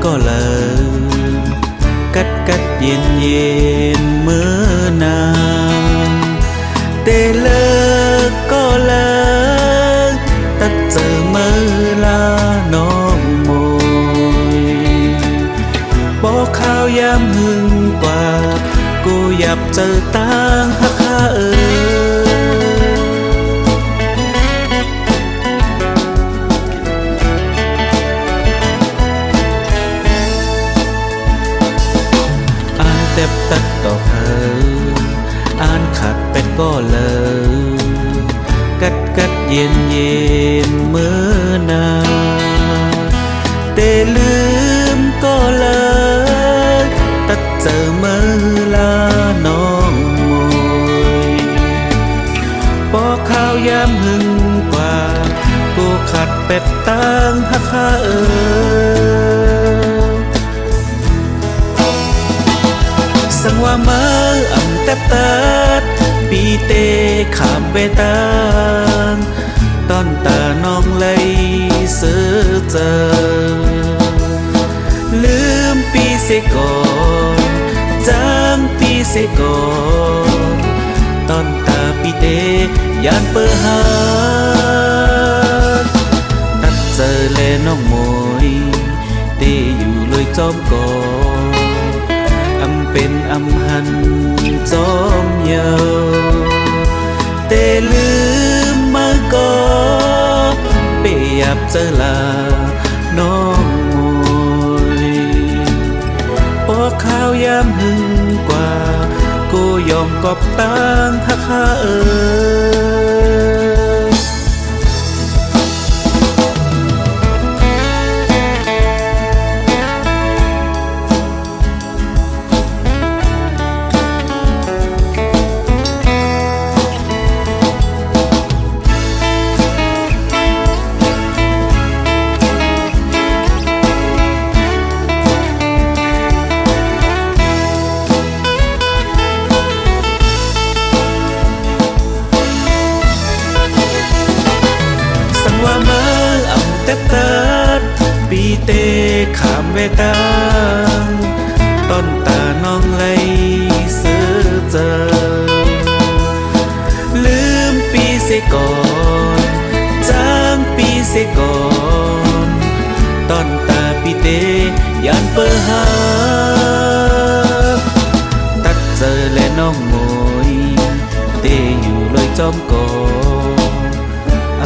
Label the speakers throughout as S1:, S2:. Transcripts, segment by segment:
S1: ก็เลยกัดเย็นเมื่อนานเตเลิกก็เลิกตัดเจอเมื่อลาน้องโมยบอกข่าวยามหึงกว่ากูอยากเจอตางฮักข้าเต็บตัดต่อเธออ่านขัดเป็ดก็เลยกัดเย็นเมื่อนานเตลืมก็เลยตัดเจอเมื่อลาน้องมวยบอกข่าวยามหึงกว่ากูขัดเป็ดตั้งฮักข้าสังว่ามาอันแทบตัดปีเตขามเวตานตอนตาน้องเลยเสือเจอลืมปีเสก่อนจางปีเสก่อนตอนตาปีเตยานเปิดหาตัดเจอแลน้องมวยเตอยู่เลยจอมก่อนเป็นอำหันจอมเยาเตลืมมาก็เปียบเจอลาน้องมวยบอกข่าวยามหึงกว่ากูยอมกอบตั้งฮักข้าว่ามาอ่ำแทบตัดปีเตขามเวตางต้นตาน้องเลยซื้อเจอลืมปีเสก่อนจางปีเสก่อนต้นตาปีเตยานเปิดหาตัดเจอและน้องมวยเตอยู่เลยจอมก่อ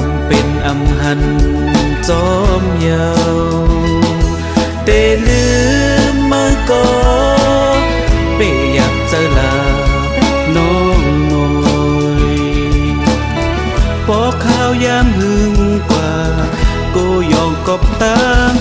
S1: นเป็นอำหันจอมเยาเตลืมมาก็เปียบเจอลาน้องมวยบอกข่าวยามหึงกว่ากูยอมกอบตั้ง